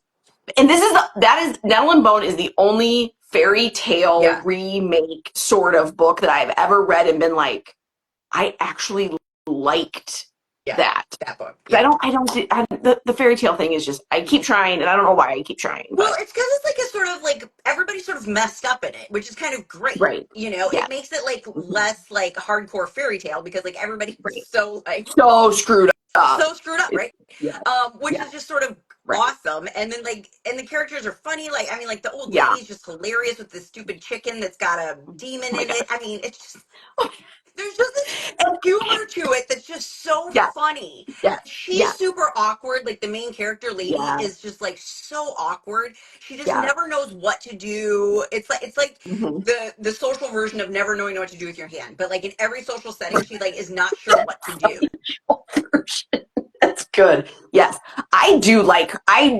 Speaker 1: And that is Nettle and Bone is the only fairy tale
Speaker 2: Yeah.
Speaker 1: remake sort of book that I've ever read and been like, I actually liked
Speaker 2: Yeah.
Speaker 1: that.
Speaker 2: That book.
Speaker 1: I
Speaker 2: Yeah.
Speaker 1: the fairy tale thing is just, I keep trying, and I don't know why I keep trying,
Speaker 2: Well,
Speaker 1: but
Speaker 2: it's because it's like a sort of like everybody's sort of messed up in it, which is kind of great.
Speaker 1: right.
Speaker 2: You know,
Speaker 1: Yeah.
Speaker 2: it makes it like
Speaker 1: Hmm.
Speaker 2: less like hardcore fairy tale because like everybody's
Speaker 1: Right.
Speaker 2: so like
Speaker 1: So screwed up.
Speaker 2: so screwed up,
Speaker 1: It's,
Speaker 2: right?
Speaker 1: yeah.
Speaker 2: Which
Speaker 1: Yeah.
Speaker 2: is just sort of
Speaker 1: Right.
Speaker 2: awesome. And then like, and the characters are funny. Like, I mean, like the old
Speaker 1: Yeah.
Speaker 2: lady is just hilarious with this stupid chicken that's got a demon
Speaker 1: Oh my
Speaker 2: in it.
Speaker 1: gosh.
Speaker 2: I mean, it's just there's just this
Speaker 1: And
Speaker 2: humor to it that's just so
Speaker 1: yes.
Speaker 2: funny.
Speaker 1: Yes.
Speaker 2: She's
Speaker 1: Yes.
Speaker 2: super awkward. Like the main character lady
Speaker 1: Yeah.
Speaker 2: is just like so awkward. She just
Speaker 1: Yeah.
Speaker 2: never knows what to do. It's like
Speaker 1: Hmm.
Speaker 2: the social version of never knowing what to do with your hand. But like in every social setting, she like is not sure what to do.
Speaker 1: Version. That's good. Yes. I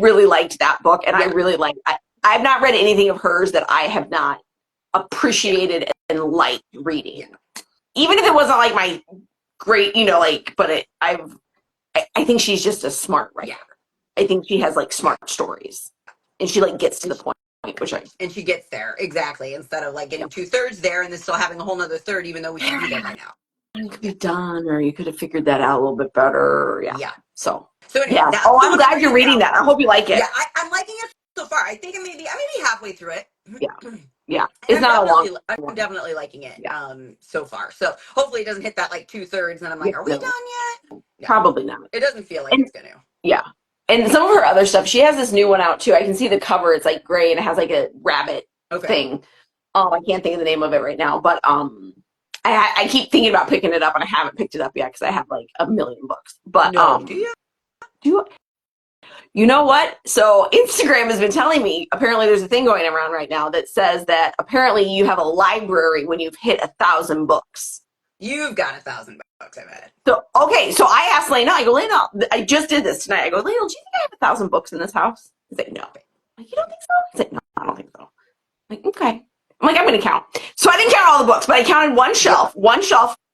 Speaker 1: really liked that book, and
Speaker 2: Yeah,
Speaker 1: I've not read anything of hers that I have not
Speaker 2: yeah,
Speaker 1: appreciated and liked
Speaker 2: yeah,
Speaker 1: reading. Even if it wasn't like my great, but I think she's just a smart writer.
Speaker 2: yeah,
Speaker 1: I think she has like
Speaker 2: yeah.
Speaker 1: smart stories, and she like gets to
Speaker 2: And
Speaker 1: the
Speaker 2: she,
Speaker 1: point, which I
Speaker 2: and she gets there exactly instead of like
Speaker 1: yeah.
Speaker 2: getting 2/3 there and then still having a whole nother third, even though we should be there by now.
Speaker 1: You could
Speaker 2: Yeah,
Speaker 1: be done, or you could have figured that out a little bit better. Yeah.
Speaker 2: yeah.
Speaker 1: So
Speaker 2: So anyway,
Speaker 1: yeah.
Speaker 2: that's
Speaker 1: Oh,
Speaker 2: the
Speaker 1: I'm
Speaker 2: one I'm
Speaker 1: glad you're
Speaker 2: reading
Speaker 1: reading
Speaker 2: now.
Speaker 1: that. I hope you like it.
Speaker 2: Yeah, I'm liking it so far. I think I may be halfway through it.
Speaker 1: Yeah.
Speaker 2: And
Speaker 1: Yeah. It's not a long
Speaker 2: I'm
Speaker 1: one.
Speaker 2: definitely liking it
Speaker 1: Yeah.
Speaker 2: so far. So hopefully it doesn't hit that like 2/3 and I'm
Speaker 1: Yeah.
Speaker 2: like, are we done
Speaker 1: No,
Speaker 2: yet? No.
Speaker 1: probably not.
Speaker 2: It doesn't feel like
Speaker 1: And
Speaker 2: it's gonna.
Speaker 1: yeah. And some of her other stuff, she has this new one out too. I can see the cover. It's like gray and it has like a rabbit
Speaker 2: Okay.
Speaker 1: thing. I can't think of the name of it right now, but I keep thinking about picking it up, and I haven't picked it up yet because I have like a million books. But
Speaker 2: No, do you?
Speaker 1: do You know what? So Instagram has been telling me, apparently there's a thing going around right now that says that apparently you have a library when you've hit 1,000 books.
Speaker 2: You've got 1,000 books, I bet.
Speaker 1: So, okay, so I asked Lena, I go, Lena, I just did this tonight. I go, Lena, do you think I have 1,000 books in this house? He's like, no. I'm like, you don't think so? He's like, no, I don't think so. I'm like, okay. I'm like, I'm going to count. So I didn't count all the books, but I counted one shelf,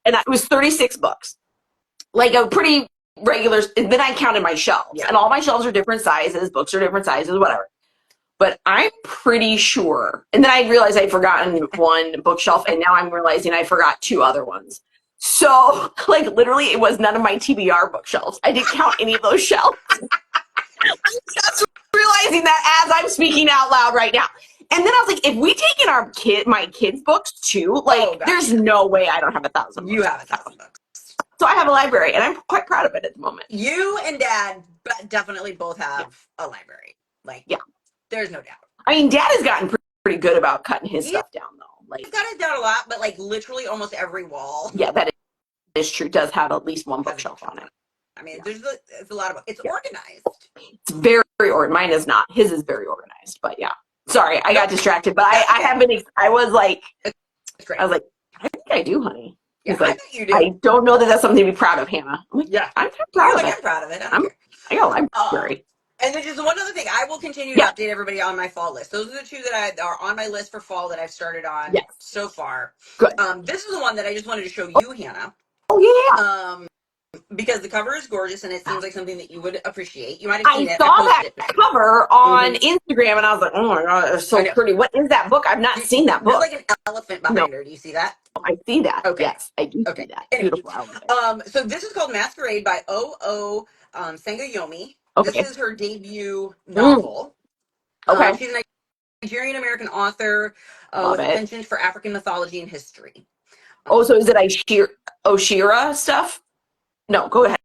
Speaker 1: and it was 36 books. Like a pretty regular, then I counted my shelves. And all my shelves are different sizes, books are different sizes, whatever. But I'm pretty sure, and then I realized I'd forgotten one bookshelf, and now I'm realizing I forgot 2 other ones. So, like, literally, it was none of my TBR bookshelves. I didn't count any of those shelves. I'm just realizing that as I'm speaking out loud right now. And then I was like, if we take in my kids' books too, like, there's no way I don't have 1,000 books.
Speaker 2: You have 1,000 books.
Speaker 1: So I have a library, and I'm quite proud of it at the moment.
Speaker 2: You and Dad definitely both have a library. Like, there's no doubt.
Speaker 1: I mean, Dad has gotten pretty good about cutting his stuff down, though. Like,
Speaker 2: he's got it down a lot, but like literally almost every wall.
Speaker 1: Yeah, that is true. Does have at least one bookshelf on it.
Speaker 2: I mean, there's a lot of books. It's organized.
Speaker 1: It's very organized. Mine is not. His is very organized. But yeah, sorry, I got distracted. But I have been. I was like, I think I do, honey. He's like, I think you do. I don't know that that's something to be proud of, Hannah. I'm like, I'm kind of proud of it.
Speaker 2: I'm proud of it.
Speaker 1: I got a library.
Speaker 2: And then just one other thing, I will continue to update everybody on my fall list. Those are the 2 that are on my list for fall that I've started on so far.
Speaker 1: Good.
Speaker 2: This is the one that I just wanted to show you, Hannah.
Speaker 1: Oh yeah.
Speaker 2: Because the cover is gorgeous and it seems like something that you would appreciate. You might have seen it.
Speaker 1: I saw that cover on Instagram and I was like, oh my god, it's so pretty. What is that book? I've not seen that book.
Speaker 2: There's like an elephant behind her. Do you see that?
Speaker 1: I see that. Okay. Yes, I do see that. Beautiful elephant.
Speaker 2: So this is called Masquerade by O.O. Sangoyomi.
Speaker 1: Okay.
Speaker 2: This is her debut novel.
Speaker 1: Okay.
Speaker 2: She's a Nigerian-American author with a penchant for African mythology and history.
Speaker 1: So is it Oshira stuff? No, go ahead.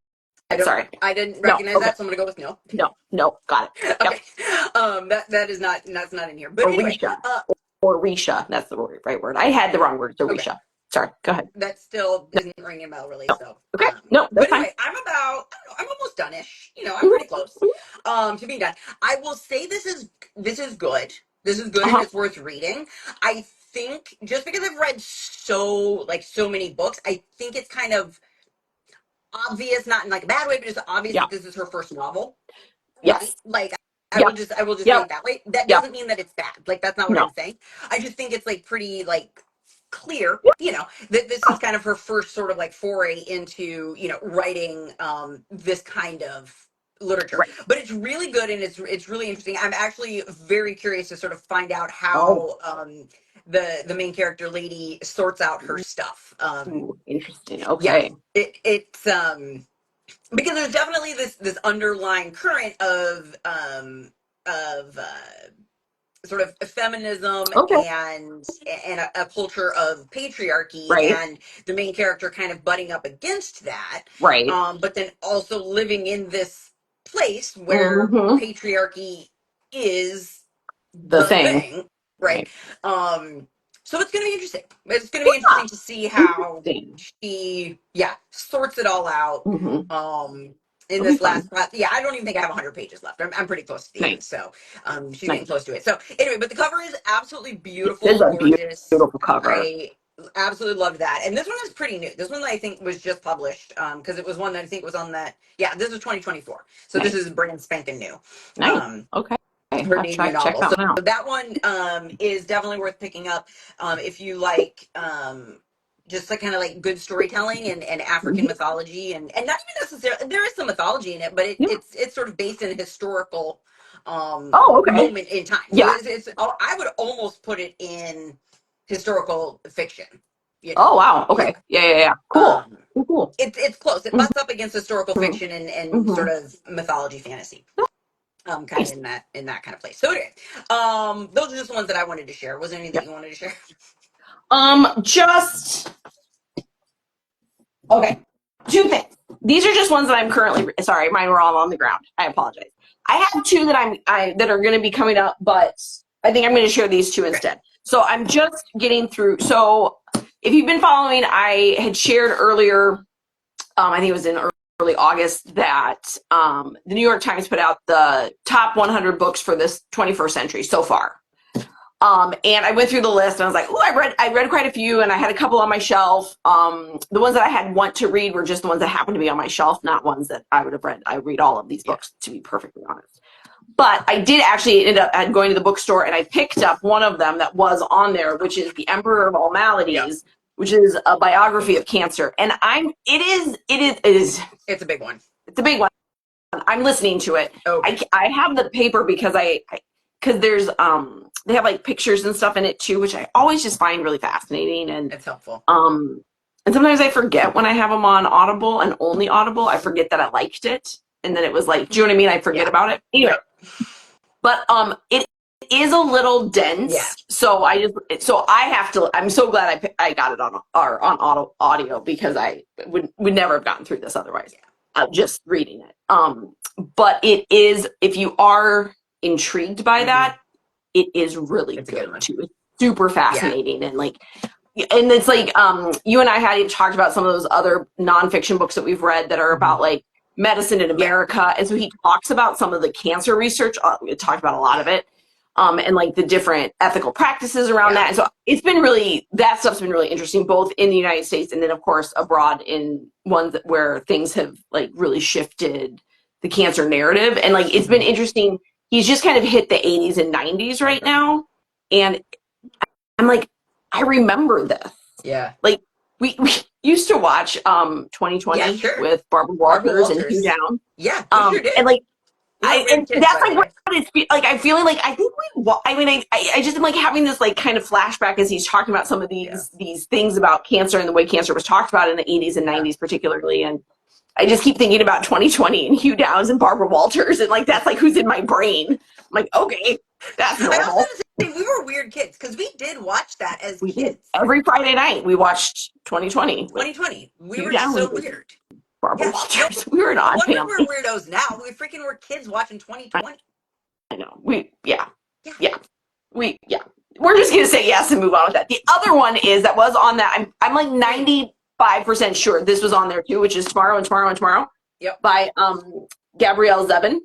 Speaker 1: Sorry.
Speaker 2: I didn't recognize that, so I'm going to go with no.
Speaker 1: No, got it.
Speaker 2: Okay. That's not in here. But anyway.
Speaker 1: Orisha. That's the right word. I had the wrong word. It's Orisha. Okay. Sorry, go ahead.
Speaker 2: That still isn't ringing a bell really, so.
Speaker 1: Okay. No, that's
Speaker 2: anyway,
Speaker 1: fine.
Speaker 2: I'm almost done-ish. I'm pretty close to being done. I will say this is good. This is good and it's worth reading. I think just because I've read so many books, I think it's kind of obvious, not in like a bad way, but just obvious that this is her first novel.
Speaker 1: Yes.
Speaker 2: Right? Like I will just say it that way. That doesn't mean that it's bad. Like that's not what I'm saying. I just think it's like pretty like clear, that this is kind of her first sort of like foray into, writing this kind of literature. Right. But it's really good and it's really interesting. I'm actually very curious to sort of find out how the main character lady sorts out her stuff.
Speaker 1: Interesting. Okay.
Speaker 2: Yeah, it's because there's definitely this underlying current of sort of feminism and a culture of patriarchy, and the main character kind of butting up against that, but then also living in this place where patriarchy is the thing, right? So it's going to be interesting. It's going to be interesting to see how she sorts it all out. In this last class, I don't even think I have 100 pages left. I'm pretty close to the end, so she's getting close to it. So anyway, but the cover is absolutely beautiful, gorgeous.
Speaker 1: Beautiful cover.
Speaker 2: I absolutely loved that. And this one is pretty new. This one I think was just published because it was one that I think was on that. Yeah, this is 2024. So this is brand spanking new.
Speaker 1: Okay.
Speaker 2: Her debut novel. So that one is definitely worth picking up if you like. Just like kind of like good storytelling and African mythology and not even necessarily, there is some mythology in it, but it's sort of based in a historical moment in time. So I would almost put it in historical fiction.
Speaker 1: Oh wow. Okay. Yeah. Cool. Cool.
Speaker 2: It's close. It butts up against historical fiction and sort of mythology fantasy. Kind of in that kind of place. So anyway, those are just the ones that I wanted to share. Was there anything you wanted to share?
Speaker 1: Just okay. 2 things. These are just ones that I'm currently. Sorry, mine were all on the ground. I apologize. I have 2 that that are going to be coming up, but I think I'm going to share these 2 instead. So I'm just getting through. So if you've been following, I had shared earlier. I think it was in early August that the New York Times put out the top 100 books for this 21st century so far. And I went through the list and I was like, oh, I read quite a few, and I had a couple on my shelf. The ones that I had want to read were just the ones that happened to be on my shelf, not ones that I would have read. I read all of these books, to be perfectly honest. But I did actually end up going to the bookstore, and I picked up one of them that was on there, which is The Emperor of All Maladies, which is a biography of cancer. And it is.
Speaker 2: It's a big one.
Speaker 1: It's a big one. I'm listening to it.
Speaker 2: Okay.
Speaker 1: I have the paper because because there's they have like pictures and stuff in it too, which I always just find really fascinating, and
Speaker 2: it's helpful.
Speaker 1: And sometimes I forget when I have them on Audible and only Audible, I forget that I liked it, and then it was like, do you know what I mean? I forget about it anyway. But it is a little dense, so I have to. I'm so glad I got it on audio because I would never have gotten through this otherwise. Just reading it. But it is, if you are intrigued by that, it is really good too. It's super fascinating and like, and it's like you and I had even talked about some of those other nonfiction books that we've read that are about like medicine in America, and so he talks about some of the cancer research. We talked about a lot of it, and like the different ethical practices around that. And so it's been that stuff's been really interesting, both in the United States and then of course abroad in ones where things have like really shifted the cancer narrative. And like it's been interesting. He's just kind of hit the 80s and 90s right now, and I'm like, I remember this.
Speaker 2: Yeah.
Speaker 1: Like we used to watch 2020 with Barbara Walters and Hugh Downs.
Speaker 2: Yeah, we sure did.
Speaker 1: And like
Speaker 2: and
Speaker 1: that's like what it's like. I'm feeling like I think I just am like having this like kind of flashback as he's talking about some of these things about cancer and the way cancer was talked about in the 80s and 90s particularly, and I just keep thinking about 2020 and Hugh Downs and Barbara Walters, and like that's like who's in my brain. I'm like, okay, that's normal.
Speaker 2: I also have to say, we were weird kids because we did watch that as kids.
Speaker 1: Every Friday night we watched 2020.
Speaker 2: 2020. We were so weird.
Speaker 1: Barbara Walters. We were an odd family.
Speaker 2: We're weirdos now. We freaking were kids watching 2020.
Speaker 1: I know. We're just gonna say yes and move on with that. The other one is that was on that. I'm like 95% sure this was on there too, which is Tomorrow and Tomorrow and Tomorrow. By Gabrielle Zevin.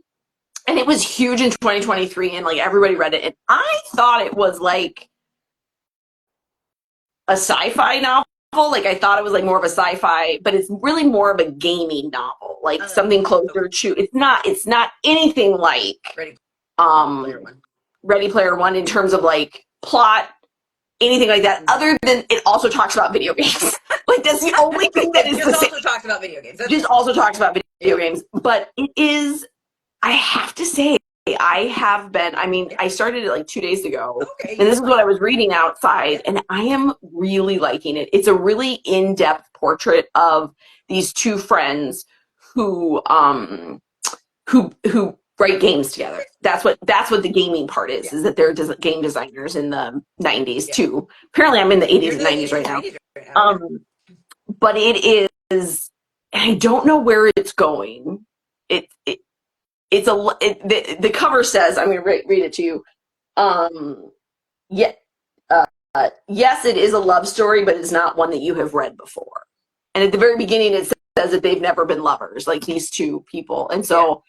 Speaker 1: And it was huge in 2023, and like everybody read it. And I thought it was like a sci-fi novel. Like I thought it was like more of a sci-fi, but it's really more of a gaming novel, like something closer to. It's not anything like Ready Player One in terms of like plot, anything like that. Other than it also talks about video games. Like that's the only thing that is.
Speaker 2: Just also talks about video games.
Speaker 1: Just also talks about video games, but it is. I have to say, I have been, I started it like 2 days ago, and this is what I was reading outside, and I am really liking it. It's a really in-depth portrait of these two friends who write games together. That's what the gaming part is that they're game designers in the 90s too. Apparently I'm in the 80s and 90s right now. But it is, and I don't know where it's going. The cover says, I'm going to read it to you. Yes, it is a love story, but it's not one that you have read before. And at the very beginning, it says that they've never been lovers, like these two people. And so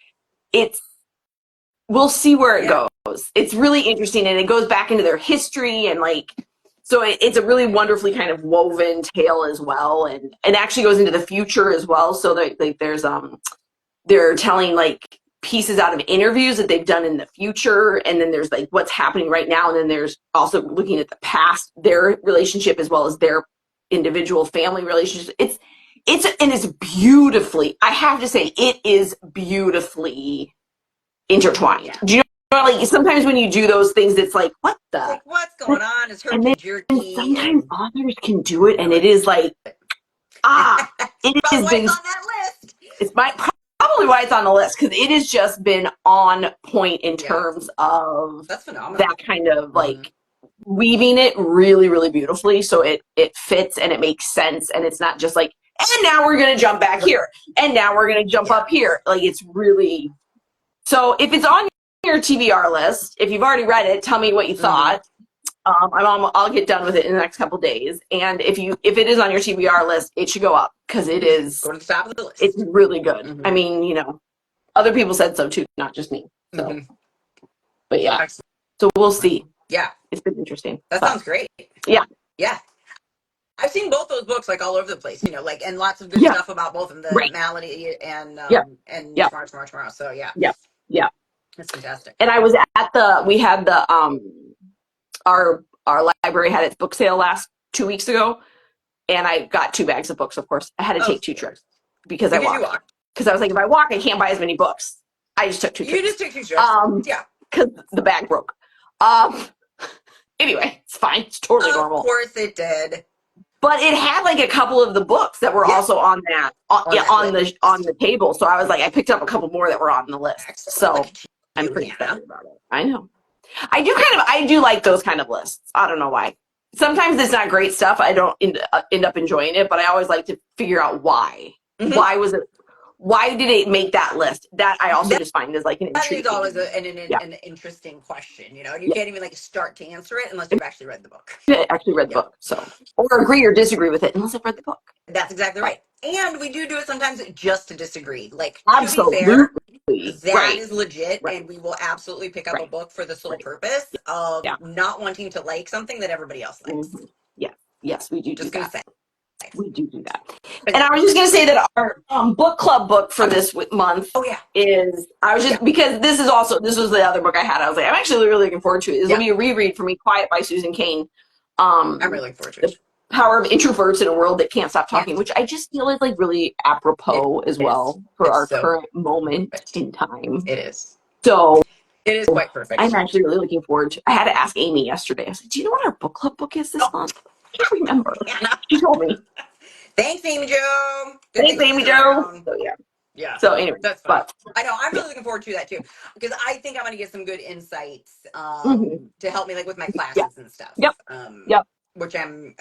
Speaker 1: we'll see where it goes. It's really interesting, and it goes back into their history, and like, so it's a really wonderfully kind of woven tale as well, and actually goes into the future as well. So there's they're telling like pieces out of interviews that they've done in the future, and then there's like what's happening right now, and then there's also looking at the past, their relationship as well as their individual family relationships. It's beautifully, I have to say, it is beautifully intertwined. Do you know, like sometimes when you do those things, it's like, what the?
Speaker 2: Like, what's going on? It's
Speaker 1: herky-jerky. Sometimes authors can do it, and it is like, it has been on that list. It's probably why it's on the list, because it has just been on point in terms of
Speaker 2: that's phenomenal.
Speaker 1: That kind of like weaving it really, really beautifully, so it fits and it makes sense, and it's not just like, and now we're gonna jump back here, and now we're gonna jump up here. Like it's really. So if it's on your TBR list, if you've already read it, tell me what you thought. I'll get done with it in the next couple days. And if it is on your TBR list, it should go up because it is.
Speaker 2: Go to the top of the list.
Speaker 1: It's really good. I mean, other people said so too, not just me. So, but yeah. Excellent. So we'll see.
Speaker 2: Yeah,
Speaker 1: it's been interesting.
Speaker 2: That sounds great.
Speaker 1: Yeah.
Speaker 2: I've seen both those books like all over the place, and lots of good stuff about both of them, the Malady and Tomorrow. So
Speaker 1: yeah,
Speaker 2: that's fantastic.
Speaker 1: And I was at we had the our library had its book sale last 2 weeks ago, and I got 2 bags of books. Of course, I had to take 2 trips because I walked. Because I was like, if I walk, I can't buy as many books. I just took 2 trips.
Speaker 2: You just took 2 trips.
Speaker 1: Because the bag broke. Anyway, it's fine. It's totally normal.
Speaker 2: Of course it did.
Speaker 1: But it had like a couple of the books that were also on that on the table. So I was like, I picked up a couple more that were on the list.
Speaker 2: Excellent.
Speaker 1: So I'm pretty excited about it. I know. I do like those kind of lists. I don't know why. Sometimes it's not great stuff. I don't end up enjoying it, but I always like to figure out why. Why was it? Why did it make that list? That I also just find is like an intriguing.
Speaker 2: That is always an interesting question, and you can't even start to answer it unless you've actually read the book.
Speaker 1: I actually read the book, so or agree or disagree with it unless I've read the book.
Speaker 2: That's exactly right. And we do it sometimes just to disagree.
Speaker 1: Absolutely.
Speaker 2: To be fair, that is legit, and we will absolutely pick up a book for the sole purpose of not wanting to like something that everybody else likes.
Speaker 1: Yes, we do.
Speaker 2: Just gonna say.
Speaker 1: We do that. And I was just going to say that our book club book for this month is, because this was the other book I had. I was like, I'm actually really looking forward to it. It's going to be a reread for me, Quiet by Susan Cain.
Speaker 2: I'm really looking forward to it.
Speaker 1: The Power of Introverts in a World That Can't Stop Talking, which I just feel is really apropos as well for our current moment in time.
Speaker 2: It is.
Speaker 1: So
Speaker 2: it is quite perfect.
Speaker 1: I'm actually really looking forward to it. I had to ask Amy yesterday. I was like, do you know what our book club book is this month? I can't remember. She told me.
Speaker 2: Thanks, Amy Jo.
Speaker 1: Thanks, Amy Jo. So
Speaker 2: yeah.
Speaker 1: So anyway,
Speaker 2: that's fun. But I know I'm really looking forward to that too, because I think I'm going to get some good insights to help me with my classes and stuff. Which I'm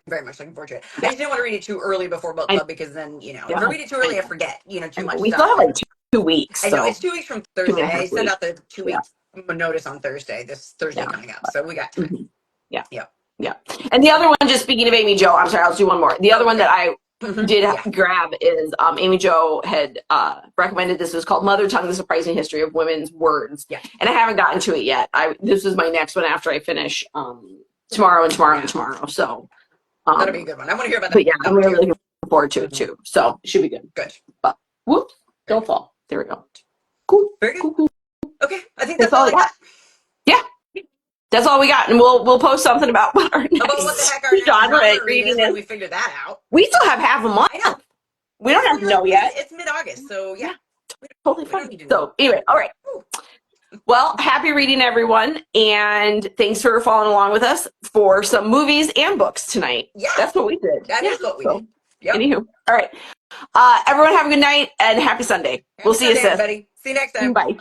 Speaker 2: very much looking forward to it. I just didn't want to read it too early before book club because then if I read it too early, I forget too much.
Speaker 1: We
Speaker 2: still
Speaker 1: have 2 weeks.
Speaker 2: I know it's 2 weeks from Thursday. I sent out the 2 weeks notice on Thursday. This Thursday coming up, so we got time.
Speaker 1: Yeah. And the other one, just speaking of Amy Jo, I'm sorry, I'll do one more. The other one that I did grab is Amy Jo had recommended this. It was called Mother Tongue, The Surprising History of Women's Words. Yeah. And I haven't gotten to it yet. This is my next one after I finish tomorrow and tomorrow. So
Speaker 2: that'll be a good one. I want to hear about that.
Speaker 1: But I'm really looking forward to it too. So it should be good.
Speaker 2: Good.
Speaker 1: But whoops, don't fall. There we go. Cool.
Speaker 2: Very good.
Speaker 1: Cool.
Speaker 2: Okay. I think that's all I got.
Speaker 1: Yeah. That's all we got, and we'll post something about what our next
Speaker 2: what the heck our genre reading is when we figure that out.
Speaker 1: We still have half a month.
Speaker 2: I know.
Speaker 1: We don't have to know yet.
Speaker 2: It's mid-August, so yeah.
Speaker 1: Totally fine. So anyway, all right. Well, happy reading, everyone, and thanks for following along with us for some movies and books tonight. Yeah. That's what we did.
Speaker 2: That is what we did. Yep.
Speaker 1: Anywho, all right. Everyone have a good night and happy Sunday. We'll see you, sis.
Speaker 2: Everybody. See you next time.
Speaker 1: Bye.